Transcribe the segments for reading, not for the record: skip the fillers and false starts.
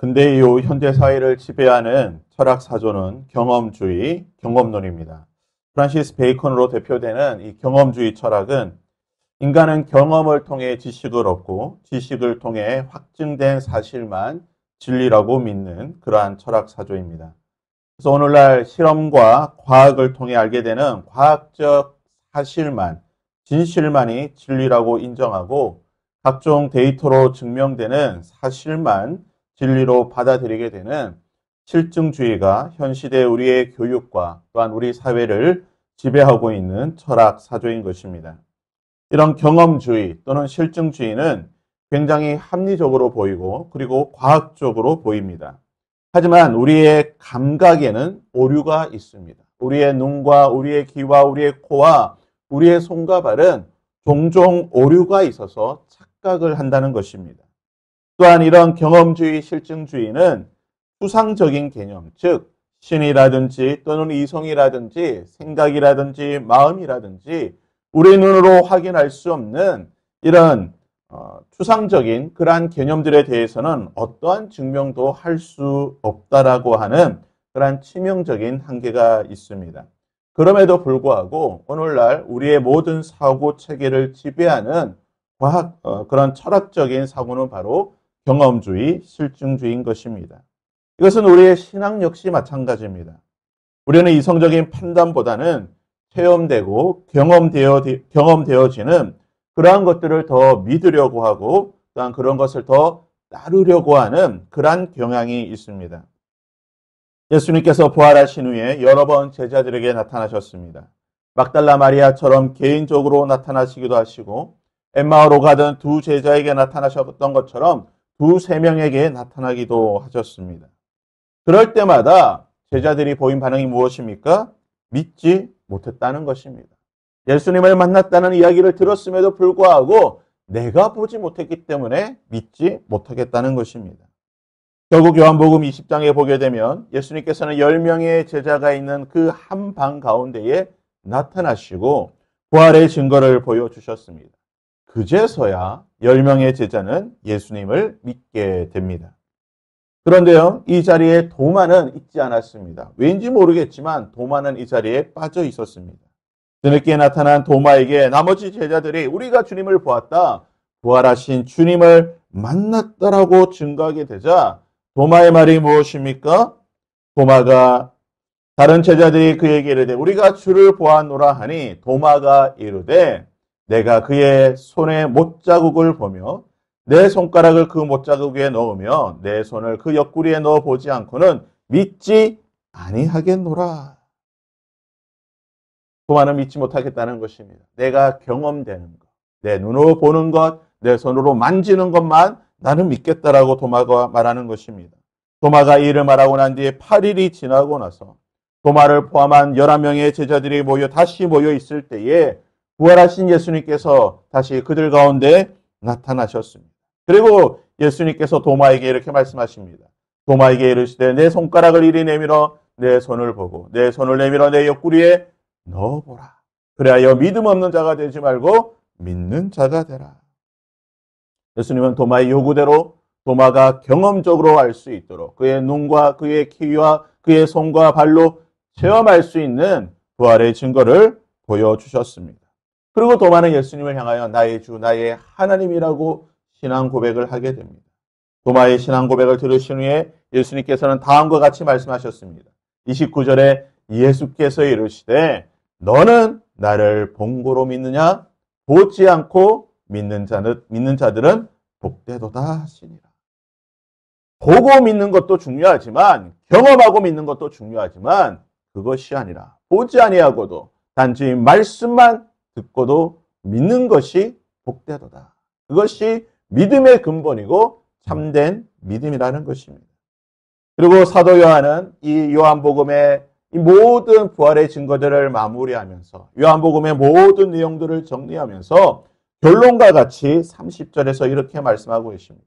근대 이후 현대 사회를 지배하는 철학 사조는 경험주의, 경험론입니다. 프란시스 베이컨으로 대표되는 이 경험주의 철학은 인간은 경험을 통해 지식을 얻고 지식을 통해 확증된 사실만 진리라고 믿는 그러한 철학 사조입니다. 그래서 오늘날 실험과 과학을 통해 알게 되는 과학적 사실만, 진실만이 진리라고 인정하고 각종 데이터로 증명되는 사실만 진리로 받아들이게 되는 실증주의가 현 시대 우리의 교육과 또한 우리 사회를 지배하고 있는 철학 사조인 것입니다. 이런 경험주의 또는 실증주의는 굉장히 합리적으로 보이고 그리고 과학적으로 보입니다. 하지만 우리의 감각에는 오류가 있습니다. 우리의 눈과 우리의 귀와 우리의 코와 우리의 손과 발은 종종 오류가 있어서 착각을 한다는 것입니다. 또한 이런 경험주의, 실증주의는 추상적인 개념, 즉 신이라든지 또는 이성이라든지 생각이라든지 마음이라든지 우리 눈으로 확인할 수 없는 이런 추상적인 그러한 개념들에 대해서는 어떠한 증명도 할 수 없다라고 하는 그러한 치명적인 한계가 있습니다. 그럼에도 불구하고 오늘날 우리의 모든 사고 체계를 지배하는 그런 철학적인 사고는 바로 경험주의, 실증주의인 것입니다. 이것은 우리의 신앙 역시 마찬가지입니다. 우리는 이성적인 판단보다는 체험되고 경험되어지는 그러한 것들을 더 믿으려고 하고 또한 그런 것을 더 따르려고 하는 그러한 경향이 있습니다. 예수님께서 부활하신 후에 여러 번 제자들에게 나타나셨습니다. 막달라 마리아처럼 개인적으로 나타나시기도 하시고 엠마오로 가던 두 제자에게 나타나셨던 것처럼 두세 명에게 나타나기도 하셨습니다. 그럴 때마다 제자들이 보인 반응이 무엇입니까? 믿지 못했다는 것입니다. 예수님을 만났다는 이야기를 들었음에도 불구하고 내가 보지 못했기 때문에 믿지 못하겠다는 것입니다. 결국 요한복음 20장에 보게 되면 예수님께서는 10명의 제자가 있는 그 한 방 가운데에 나타나시고 부활의 증거를 보여주셨습니다. 그제서야 10명의 제자는 예수님을 믿게 됩니다. 그런데요, 이 자리에 도마는 있지 않았습니다. 왠지 모르겠지만 도마는 이 자리에 빠져 있었습니다. 뒤늦게 나타난 도마에게 나머지 제자들이 우리가 주님을 보았다, 부활하신 주님을 만났다라고 증거하게 되자 도마의 말이 무엇입니까? 도마가 다른 제자들이 그에게 이르되 우리가 주를 보았노라 하니 도마가 이르되 내가 그의 손에 못자국을 보며 내 손가락을 그 못자국에 넣으며 내 손을 그 옆구리에 넣어보지 않고는 믿지 아니하겠노라. 도마는 믿지 못하겠다는 것입니다. 내가 경험되는 것, 내 눈으로 보는 것, 내 손으로 만지는 것만 나는 믿겠다라고 도마가 말하는 것입니다. 도마가 이 일을 말하고 난 뒤에 8일이 지나고 나서 도마를 포함한 11명의 제자들이 다시 모여 있을 때에 부활하신 예수님께서 다시 그들 가운데 나타나셨습니다. 그리고 예수님께서 도마에게 이렇게 말씀하십니다. 도마에게 이르시되 내 손가락을 이리 내밀어 내 손을 보고 내 손을 내밀어 내 옆구리에 넣어보라. 그래야 믿음 없는 자가 되지 말고 믿는 자가 되라. 예수님은 도마의 요구대로 도마가 경험적으로 알 수 있도록 그의 눈과 그의 귀와 그의 손과 발로 체험할 수 있는 부활의 증거를 보여주셨습니다. 그리고 도마는 예수님을 향하여 나의 주, 나의 하나님이라고 신앙 고백을 하게 됩니다. 도마의 신앙 고백을 들으신 후에 예수님께서는 다음과 같이 말씀하셨습니다. 29절에 예수께서 이르시되 너는 나를 본고로 믿느냐? 보지 않고 믿는 자들은 복되도다 하시니라. 보고 믿는 것도 중요하지만 경험하고 믿는 것도 중요하지만 그것이 아니라 보지 아니하고도 단지 말씀만 듣고도 믿는 것이 복되도다. 그것이 믿음의 근본이고 참된 믿음이라는 것입니다. 그리고 사도 요한은 이 요한복음의 이 모든 부활의 증거들을 마무리하면서 요한복음의 모든 내용들을 정리하면서 결론과 같이 30절에서 이렇게 말씀하고 계십니다.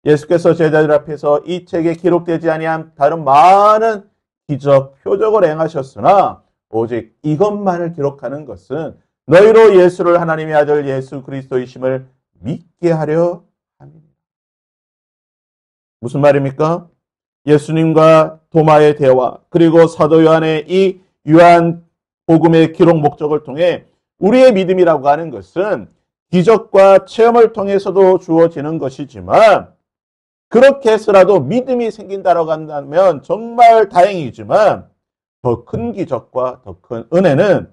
예수께서 제자들 앞에서 이 책에 기록되지 아니한 다른 많은 기적, 표적을 행하셨으나 오직 이것만을 기록하는 것은 너희로 예수를 하나님의 아들 예수 그리스도이심을 믿게 하려 함이니라. 무슨 말입니까? 예수님과 도마의 대화, 그리고 사도 요한의 이 요한 복음의 기록 목적을 통해 우리의 믿음이라고 하는 것은 기적과 체험을 통해서도 주어지는 것이지만, 그렇게 해서라도 믿음이 생긴다고 한다면 정말 다행이지만, 더 큰 기적과 더 큰 은혜는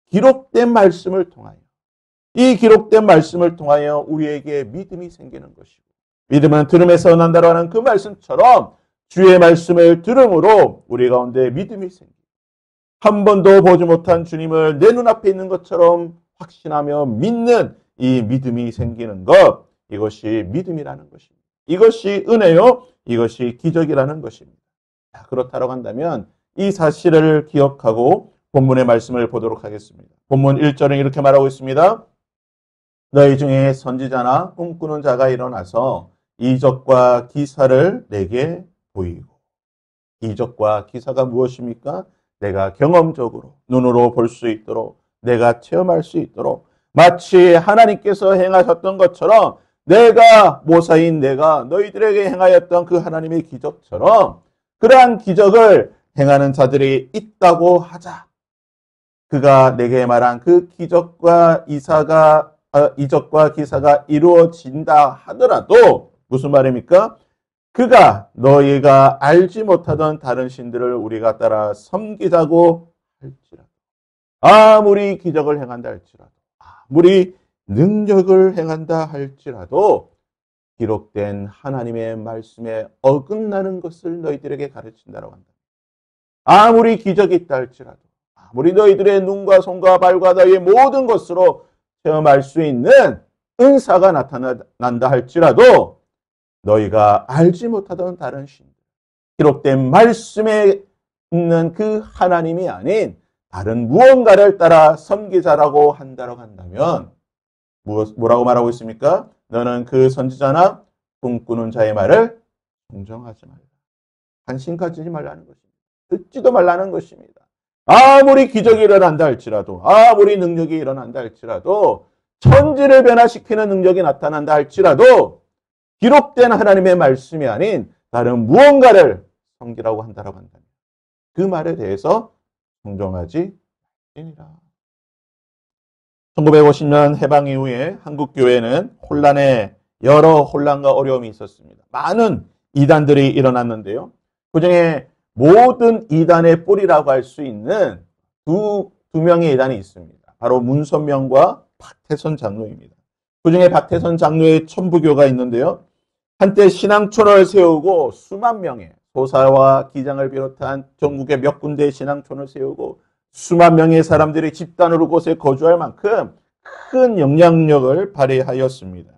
기록된 말씀을 통하여, 이 기록된 말씀을 통하여 우리에게 믿음이 생기는 것이고, 믿음은 들음에서 난다고 하는 그 말씀처럼 주의 말씀을 들음으로 우리 가운데 믿음이 생기고, 한 번도 보지 못한 주님을 내 눈앞에 있는 것처럼 확신하며 믿는 이 믿음이 생기는 것, 이것이 믿음이라는 것입니다. 이것이 은혜요, 이것이 기적이라는 것입니다. 그렇다고 한다면 이 사실을 기억하고 본문의 말씀을 보도록 하겠습니다. 본문 1절은 이렇게 말하고 있습니다. 너희 중에 선지자나 꿈꾸는 자가 일어나서 이적과 기사를 내게 보이고. 이적과 기사가 무엇입니까? 내가 경험적으로 눈으로 볼 수 있도록, 내가 체험할 수 있도록, 마치 하나님께서 행하셨던 것처럼, 내가 모사인 내가 너희들에게 행하였던 그 하나님의 기적처럼 그러한 기적을 행하는 자들이 있다고 하자. 그가 내게 말한 그 이적과 기사가 이루어진다 하더라도 무슨 말입니까? 그가 너희가 알지 못하던 다른 신들을 우리가 따라 섬기자고 할지라도, 아무리 기적을 행한다 할지라도, 아무리 능력을 행한다 할지라도 기록된 하나님의 말씀에 어긋나는 것을 너희들에게 가르친다라고 한다. 아무리 기적이 있다 할지라도, 아무리 너희들의 눈과 손과 발과 너희의 모든 것으로 체험할 수 있는 은사가 나타난다 할지라도 너희가 알지 못하던 다른 신들, 기록된 말씀에 있는 그 하나님이 아닌 다른 무언가를 따라 섬기자라고 한다고 한다면 뭐라고 말하고 있습니까? 너는 그 선지자나 꿈꾸는 자의 말을 동정하지 말라. 관심 가지지 말라는 것입니다. 듣지도 말라는 것입니다. 아무리 기적이 일어난다 할지라도, 아무리 능력이 일어난다 할지라도, 천지를 변화시키는 능력이 나타난다 할지라도 기록된 하나님의 말씀이 아닌 다른 무언가를 섬기라고 한다라고 한다면 그 말에 대해서 동정하지 말지니라. 1950년 해방 이후에 한국 교회는 여러 혼란과 어려움이 있었습니다. 많은 이단들이 일어났는데요. 그중에 모든 이단의 뿌리라고 할 수 있는 두 명의 이단이 있습니다. 바로 문선명과 박태선 장로입니다. 그중에 박태선 장로의 천부교가 있는데요. 한때 신앙촌을 세우고 수만 명의 소사와 기장을 비롯한 전국의 몇 군데의 신앙촌을 세우고 수만 명의 사람들이 집단으로 곳에 거주할 만큼 큰 영향력을 발휘하였습니다.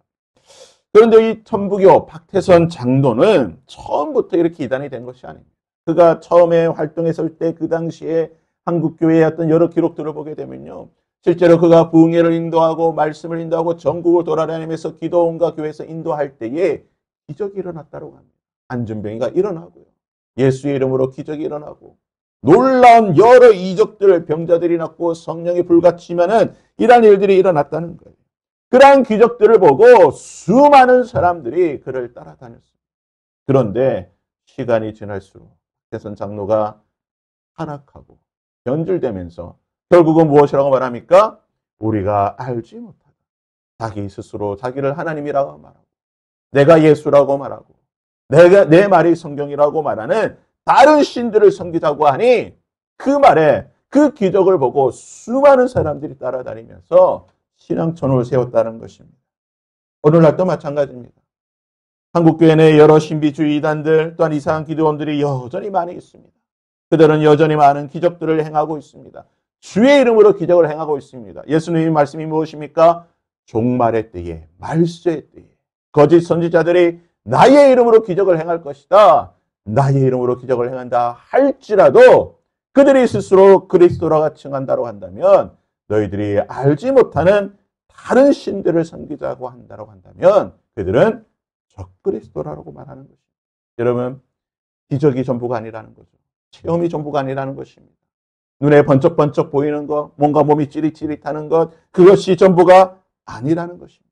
그런데 이 천부교 박태선 장로는 처음부터 이렇게 이단이 된 것이 아닙니다. 그가 처음에 활동했을 때 그 당시에 한국교회의 어떤 여러 기록들을 보게 되면요. 실제로 그가 부흥회를 인도하고 말씀을 인도하고 전국을 돌아다니면서 기도원과 교회에서 인도할 때에 기적이 일어났다고 합니다. 안전병이가 일어나고요. 예수의 이름으로 기적이 일어나고 놀라운 여러 이적들, 병자들이 낫고 성령이 불같이면은 이러한 일들이 일어났다는 거예요. 그러한 기적들을 보고 수많은 사람들이 그를 따라다녔습니다. 그런데 시간이 지날수록 박태선 장로가 타락하고 변질되면서 결국은 무엇이라고 말합니까? 우리가 알지 못하다. 자기 스스로 자기를 하나님이라고 말하고 내가 예수라고 말하고 내 말이 성경이라고 말하는 다른 신들을 섬기자고 하니 그 말에 그 기적을 보고 수많은 사람들이 따라다니면서 신앙촌을 세웠다는 것입니다. 오늘날도 마찬가지입니다. 한국교회 내 여러 신비주의 이단들 또한 이상한 기도원들이 여전히 많이 있습니다. 그들은 여전히 많은 기적들을 행하고 있습니다. 주의 이름으로 기적을 행하고 있습니다. 예수님의 말씀이 무엇입니까? 종말의 때에, 말세의 때에 거짓 선지자들이 나의 이름으로 기적을 행할 것이다. 나의 이름으로 기적을 행한다 할지라도 그들이 스스로 그리스도라고 칭한다고 한다면 너희들이 알지 못하는 다른 신들을 섬기자고 한다고 한다면 그들은 적그리스도라고 말하는 것입니다. 여러분, 기적이 전부가 아니라는 거죠. 체험이 전부가 아니라는 것입니다. 눈에 번쩍번쩍 보이는 것, 뭔가 몸이 찌릿찌릿하는 것, 그것이 전부가 아니라는 것입니다.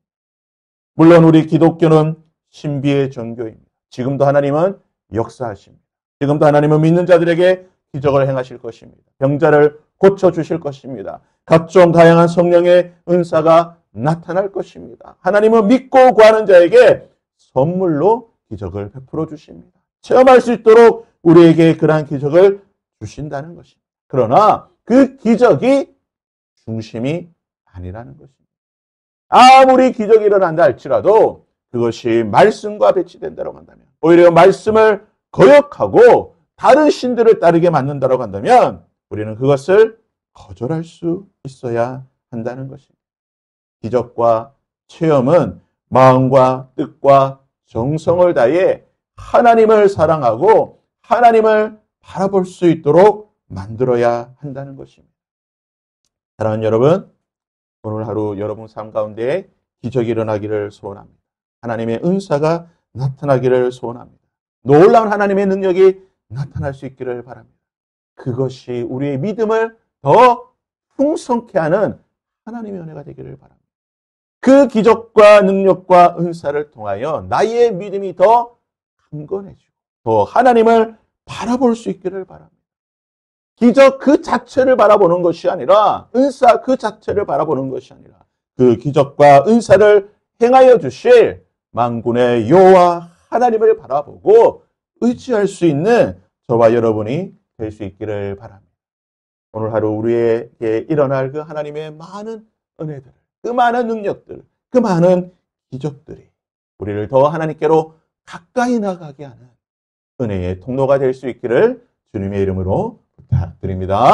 물론 우리 기독교는 신비의 종교입니다. 지금도 하나님은 역사하십니다. 지금도 하나님은 믿는 자들에게 기적을 행하실 것입니다. 병자를 고쳐주실 것입니다. 각종 다양한 성령의 은사가 나타날 것입니다. 하나님은 믿고 구하는 자에게 선물로 기적을 베풀어 주십니다. 체험할 수 있도록 우리에게 그러한 기적을 주신다는 것입니다. 그러나 그 기적이 중심이 아니라는 것입니다. 아무리 기적이 일어난다 할지라도 그것이 말씀과 배치된다고 한다면, 오히려 말씀을 거역하고 다른 신들을 따르게 만든다고 한다면 우리는 그것을 거절할 수 있어야 한다는 것입니다. 기적과 체험은 마음과 뜻과 정성을 다해 하나님을 사랑하고 하나님을 바라볼 수 있도록 만들어야 한다는 것입니다. 사랑하는 여러분, 오늘 하루 여러분 삶 가운데 기적이 일어나기를 소원합니다. 하나님의 은사가 나타나기를 소원합니다. 놀라운 하나님의 능력이 나타날 수 있기를 바랍니다. 그것이 우리의 믿음을 더 풍성케 하는 하나님의 은혜가 되기를 바랍니다. 그 기적과 능력과 은사를 통하여 나의 믿음이 더 강건해지고 더 하나님을 바라볼 수 있기를 바랍니다. 기적 그 자체를 바라보는 것이 아니라, 은사 그 자체를 바라보는 것이 아니라 그 기적과 은사를 행하여 주실 만군의 여호와 하나님을 바라보고 의지할 수 있는 저와 여러분이 될 수 있기를 바랍니다. 오늘 하루 우리에게 일어날 그 하나님의 많은 은혜들, 그 많은 능력들, 그 많은 기적들이 우리를 더 하나님께로 가까이 나가게 하는 은혜의 통로가 될 수 있기를 주님의 이름으로 부탁드립니다.